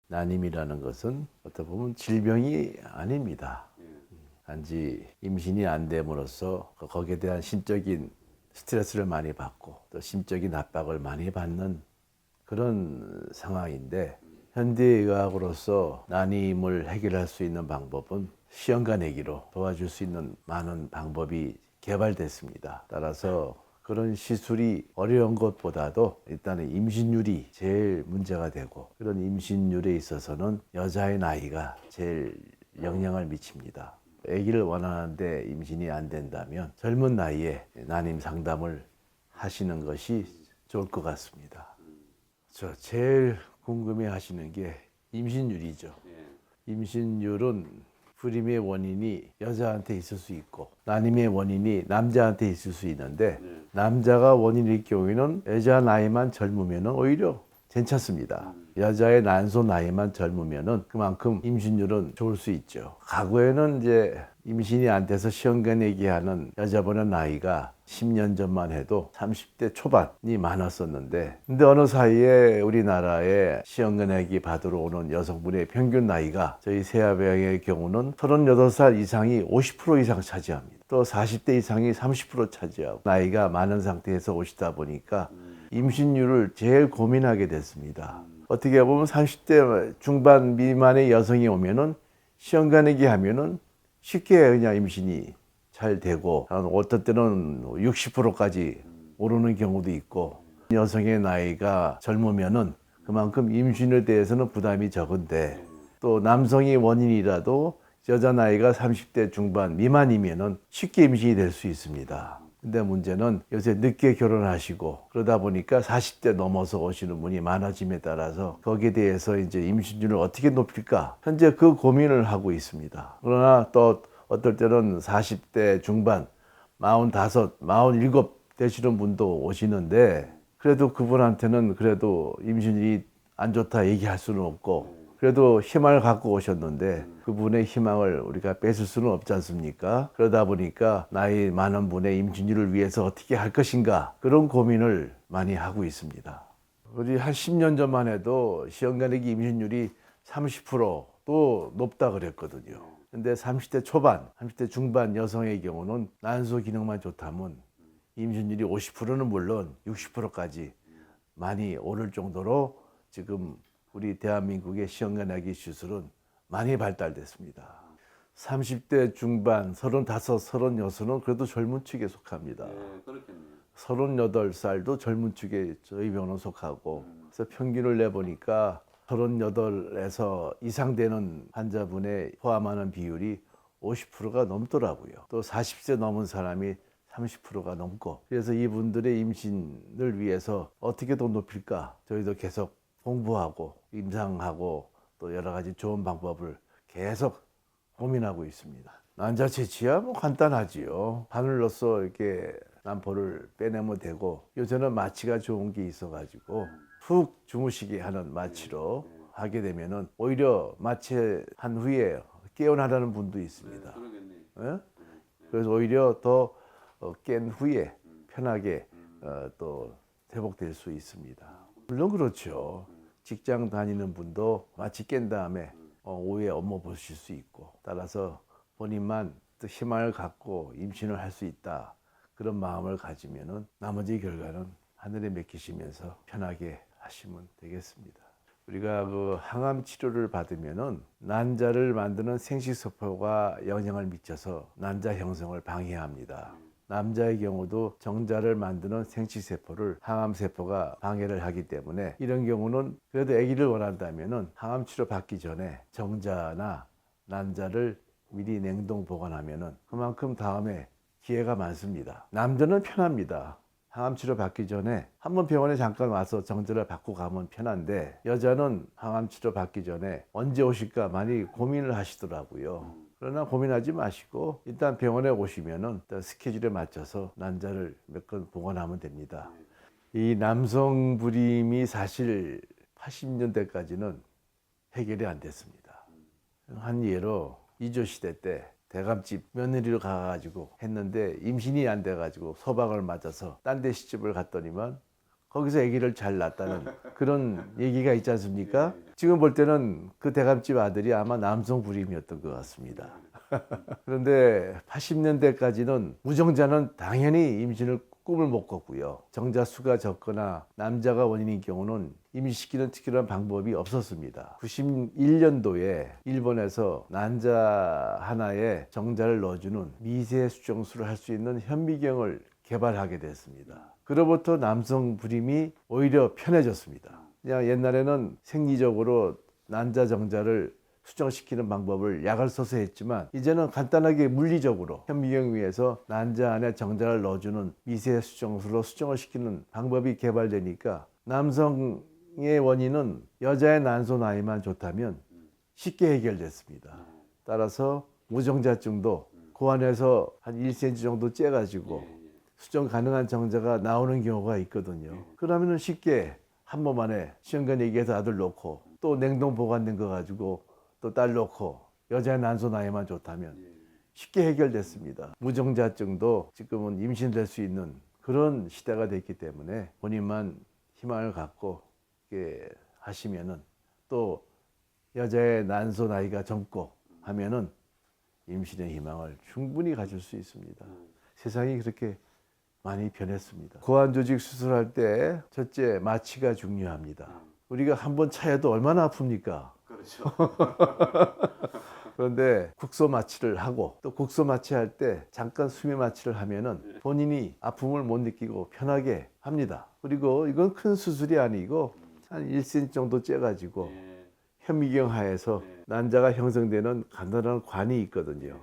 난임이라는 것은 어떻게 보면 질병이 아닙니다. 단지 임신이 안 됨으로써 거기에 대한 심적인 스트레스를 많이 받고 또 심적인 압박을 많이 받는 그런 상황인데, 현대의학으로서 난임을 해결할 수 있는 방법은 시험관내기로 도와줄 수 있는 많은 방법이 개발됐습니다. 따라서 그런 시술이 어려운 것보다도 일단은 임신율이 제일 문제가 되고, 그런 임신율에 있어서는 여자의 나이가 제일 영향을 미칩니다. 아기를 원하는데 임신이 안 된다면 젊은 나이에 난임 상담을 하시는 것이 좋을 것 같습니다. 저 제일 궁금해 하시는 게 임신율이죠. 임신율은 불임의 원인이 여자한테 있을 수 있고 난임의 원인이 남자한테 있을 수 있는데, 남자가 원인일 경우에는 여자 나이만 젊으면 오히려 괜찮습니다. 여자의 난소 나이만 젊으면 그만큼 임신율은 좋을 수 있죠. 과거에는 이제 임신이 안 돼서 시험관내기 하는 여자분의 나이가 10년 전만 해도 30대 초반이 많았었는데, 근데 어느 사이에 우리나라에 시험관내기 받으러 오는 여성분의 평균 나이가 저희 세아병의 경우는 38살 이상이 50% 이상 차지합니다. 또 40대 이상이 30% 차지하고, 나이가 많은 상태에서 오시다 보니까 임신율을 제일 고민하게 됐습니다. 어떻게 보면 30대 중반 미만의 여성이 오면은 시험관내기 하면은 쉽게 그냥 임신이 잘 되고, 어떤 때는 60%까지 오르는 경우도 있고, 여성의 나이가 젊으면은 그만큼 임신에 대해서는 부담이 적은데, 또 남성이 원인이라도 여자 나이가 30대 중반 미만이면은 쉽게 임신이 될 수 있습니다. 근데 문제는 요새 늦게 결혼하시고 그러다 보니까 40대 넘어서 오시는 분이 많아짐에 따라서 거기에 대해서 이제 임신율을 어떻게 높일까, 현재 그 고민을 하고 있습니다. 그러나 또 어떨 때는 40대 중반 45, 47 되시는 분도 오시는데, 그래도 그분한테는 그래도 임신율이 안 좋다 얘기할 수는 없고, 그래도 희망을 갖고 오셨는데 그분의 희망을 우리가 뺏을 수는 없지 않습니까? 그러다 보니까 나이 많은 분의 임신율을 위해서 어떻게 할 것인가, 그런 고민을 많이 하고 있습니다. 우리 한 10년 전만 해도 시험관내기 임신율이 30%도 높다 그랬거든요. 근데 30대 초반, 30대 중반 여성의 경우는 난소 기능만 좋다면 임신율이 50%는 물론 60%까지 많이 오를 정도로 지금 우리 대한민국의 시험관내기 시술은 많이 발달됐습니다. 30대 중반, 35, 36은 그래도 젊은 축에 속합니다. 네, 그렇겠네요. 38살도 젊은 축에 저희 병원은 속하고, 그래서 평균을 내보니까 38에서 이상 되는 환자분에 포함하는 비율이 50%가 넘더라고요. 또 40세 넘은 사람이 30%가 넘고, 그래서 이분들의 임신을 위해서 어떻게 더 높일까, 저희도 계속 공부하고 임상하고 또 여러 가지 좋은 방법을 계속 고민하고 있습니다. 난자 채취야 뭐 간단하지요. 바늘로서 이렇게 난포를 빼내면 되고, 요새는 마취가 좋은 게 있어가지고 푹 주무시게 하는 마취로 하게 되면은 오히려 마취한 후에 깨어나라는 분도 있습니다. 그러겠네요. 예? 그래서 오히려 더 깬 후에 편하게 또 회복될 수 있습니다. 물론 그렇죠. 직장 다니는 분도 마치 깬 다음에 오후에 업무 보실 수 있고, 따라서 본인만 또 희망을 갖고 임신을 할 수 있다, 그런 마음을 가지면은 나머지 결과는 하늘에 맡기시면서 편하게 하시면 되겠습니다. 우리가 그 항암 치료를 받으면은 난자를 만드는 생식세포가 영향을 미쳐서 난자 형성을 방해합니다. 남자의 경우도 정자를 만드는 생식세포를 항암세포가 방해를 하기 때문에, 이런 경우는 그래도 아기를 원한다면은 항암 치료 받기 전에 정자나 난자를 미리 냉동 보관하면은 그만큼 다음에 기회가 많습니다. 남자는 편합니다. 항암 치료 받기 전에 한번 병원에 잠깐 와서 정자를 받고 가면 편한데, 여자는 항암 치료 받기 전에 언제 오실까 많이 고민을 하시더라고요. 그러나 고민하지 마시고 일단 병원에 오시면은 일단 스케줄에 맞춰서 난자를 몇 건 보관하면 됩니다. 이 남성 불임이 사실 80년대까지는 해결이 안 됐습니다. 한 예로 이조 시대 때 대감집 며느리로 가가지고 했는데 임신이 안 돼가지고 소방을 맞아서 딴 데 시집을 갔더니만 거기서 아기를 잘 낳았다는 그런 얘기가 있지 않습니까? 지금 볼 때는 그 대감집 아들이 아마 남성 불임이었던 것 같습니다. 그런데 80년대까지는 무정자는 당연히 임신을 꿈을 못 꿨고요. 정자 수가 적거나 남자가 원인인 경우는 임신시키는 특별한 방법이 없었습니다. 91년도에 일본에서 난자 하나에 정자를 넣어주는 미세 수정술을 할 수 있는 현미경을 개발하게 됐습니다. 그로부터 남성 불임이 오히려 편해졌습니다. 그냥 옛날에는 생리적으로 난자 정자를 수정시키는 방법을 약을 써서 했지만 이제는 간단하게 물리적으로 현미경 위에서 난자 안에 정자를 넣어주는 미세 수정술로 수정을 시키는 방법이 개발되니까 남성의 원인은 여자의 난소 나이만 좋다면 쉽게 해결됐습니다. 따라서 무정자증도 그 안에서 한 1cm 정도 째가지고 수정 가능한 정자가 나오는 경우가 있거든요. 그러면 쉽게 한 몸 안에 시험관 얘기해서 아들 놓고 또 냉동 보관된 거 가지고 또 딸 놓고 여자의 난소 나이만 좋다면 쉽게 해결됐습니다. 무정자증도 지금은 임신될 수 있는 그런 시대가 됐기 때문에 본인만 희망을 갖고 이렇게 하시면은 또 여자의 난소 나이가 젊고 하면은 임신의 희망을 충분히 가질 수 있습니다. 세상이 그렇게 많이 변했습니다. 고환조직 수술할 때 첫째 마취가 중요합니다. 우리가 한번 차여도 얼마나 아픕니까? 그렇죠. 그런데 국소 마취를 하고 또 국소 마취할 때 잠깐 수면 마취를 하면은 본인이 아픔을 못 느끼고 편하게 합니다. 그리고 이건 큰 수술이 아니고 한 1cm 정도 째가지고 현미경 하에서 난자가 형성되는 간단한 관이 있거든요.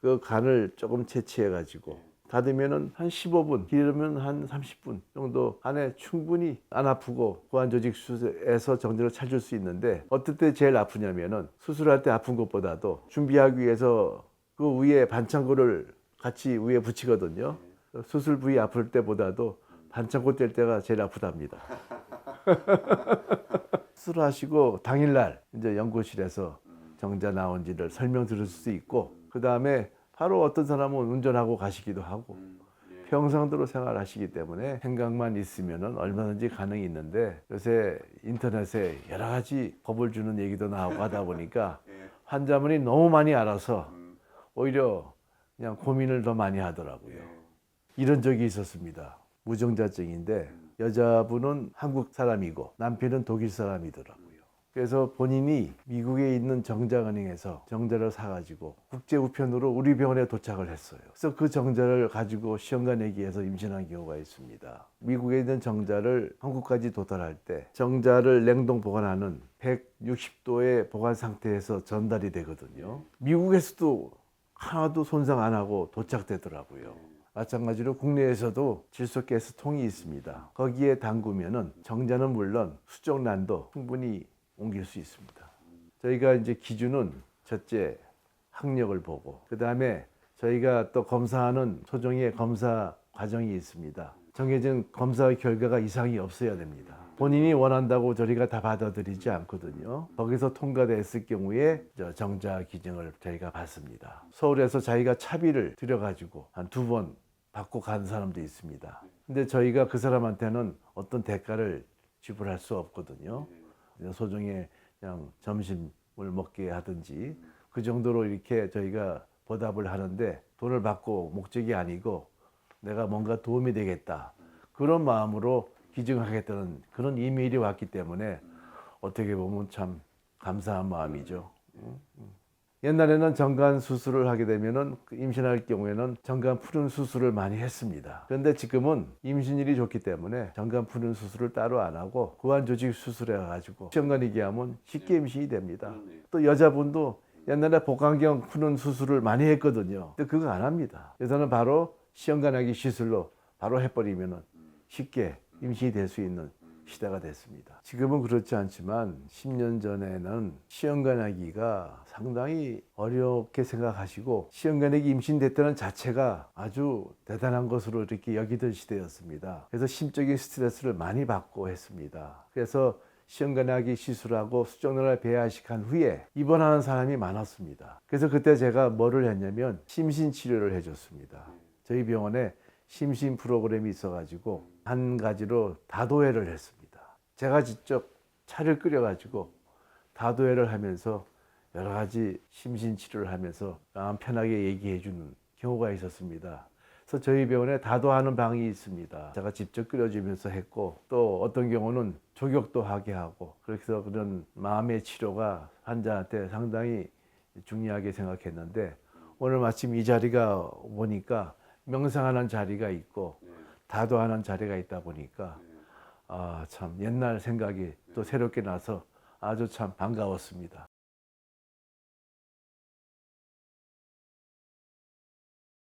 그 간을 조금 채취해가지고 닫으면은 한 15분, 길으면 한 30분 정도 안에 충분히 안 아프고 고환조직 수술에서 정자를 찾을 수 있는데 어떨 때 제일 아프냐면은 수술할 때 아픈 것보다도 준비하기 위해서 그 위에 반창고를 같이 위에 붙이거든요. 수술 부위 아플 때보다도 반창고 뗄 때가 제일 아프답니다. 수술하시고 당일날 이제 연구실에서 정자 나온지를 설명 들을 수 있고 그 다음에 바로 어떤 사람은 운전하고 가시기도 하고 평상도로 생활하시기 때문에 생각만 있으면 얼마든지 가능이 있는데 요새 인터넷에 여러 가지 겁을 주는 얘기도 나오고 하다 보니까 환자분이 너무 많이 알아서 오히려 그냥 고민을 더 많이 하더라고요. 이런 적이 있었습니다. 무정자증인데 여자분은 한국 사람이고 남편은 독일 사람이더라고요. 그래서 본인이 미국에 있는 정자은행에서 정자를 사가지고 국제 우편으로 우리 병원에 도착을 했어요. 그래서 그 정자를 가지고 시험관 내기해서 임신한 경우가 있습니다. 미국에 있는 정자를 한국까지 도달할 때 정자를 냉동 보관하는 160도의 보관 상태에서 전달이 되거든요. 미국에서도 하나도 손상 안 하고 도착되더라고요. 마찬가지로 국내에서도 질소가스통이 있습니다. 거기에 담그면은 정자는 물론 수정란도 충분히 옮길 수 있습니다. 저희가 이제 기준은 첫째 학력을 보고 그 다음에 저희가 또 검사하는 소정의 검사 과정이 있습니다. 정해진 검사 결과가 이상이 없어야 됩니다. 본인이 원한다고 저희가 다 받아들이지 않거든요. 거기서 통과됐을 경우에 정자 기증을 저희가 받습니다. 서울에서 자기가 차비를 들여가지고 한 2번 받고 간 사람도 있습니다. 근데 저희가 그 사람한테는 어떤 대가를 지불할 수 없거든요. 소정의 그냥 점심을 먹게 하든지 그 정도로 이렇게 저희가 보답을 하는데 돈을 받고 목적이 아니고 내가 뭔가 도움이 되겠다 그런 마음으로 기증하겠다는 그런 이메일이 왔기 때문에 어떻게 보면 참 감사한 마음이죠. 옛날에는 정관 수술을 하게 되면은 임신할 경우에는 정관 푸는 수술을 많이 했습니다. 그런데 지금은 임신율이 좋기 때문에 정관 푸는 수술을 따로 안 하고 고환조직 수술해 가지고 시험관 얘기하면 쉽게 임신이 됩니다. 또 여자분도 옛날에 복강경 푸는 수술을 많이 했거든요. 근데 그거 안 합니다. 그래서는 바로 시험관하기 시술로 바로 해버리면은 쉽게 임신이 될 수 있는 시대가 됐습니다. 지금은 그렇지 않지만 10년 전에는 시험관하기가 상당히 어렵게 생각하시고 시험관하기 임신됐다는 자체가 아주 대단한 것으로 이렇게 여기던 시대였습니다. 그래서 심적인 스트레스를 많이 받고 했습니다. 그래서 시험관하기 시술하고 수정란을 배아식한 후에 입원하는 사람이 많았습니다. 그래서 그때 제가 뭐를 했냐면 심신치료를 해줬습니다. 저희 병원에 심신 프로그램이 있어가지고 한 가지로 다도회를 했습니다. 제가 직접 차를 끓여가지고 다도회를 하면서 여러 가지 심신 치료를 하면서 마음 편하게 얘기해 주는 경우가 있었습니다. 그래서 저희 병원에 다도하는 방이 있습니다. 제가 직접 끓여주면서 했고 또 어떤 경우는 조격도 하게 하고 그래서 그런 마음의 치료가 환자한테 상당히 중요하게 생각했는데 오늘 마침 이 자리가 보니까 명상하는 자리가 있고 다도하는 자리가 있다 보니까 참 옛날 생각이 또 새롭게 나서 아주 참 반가웠습니다.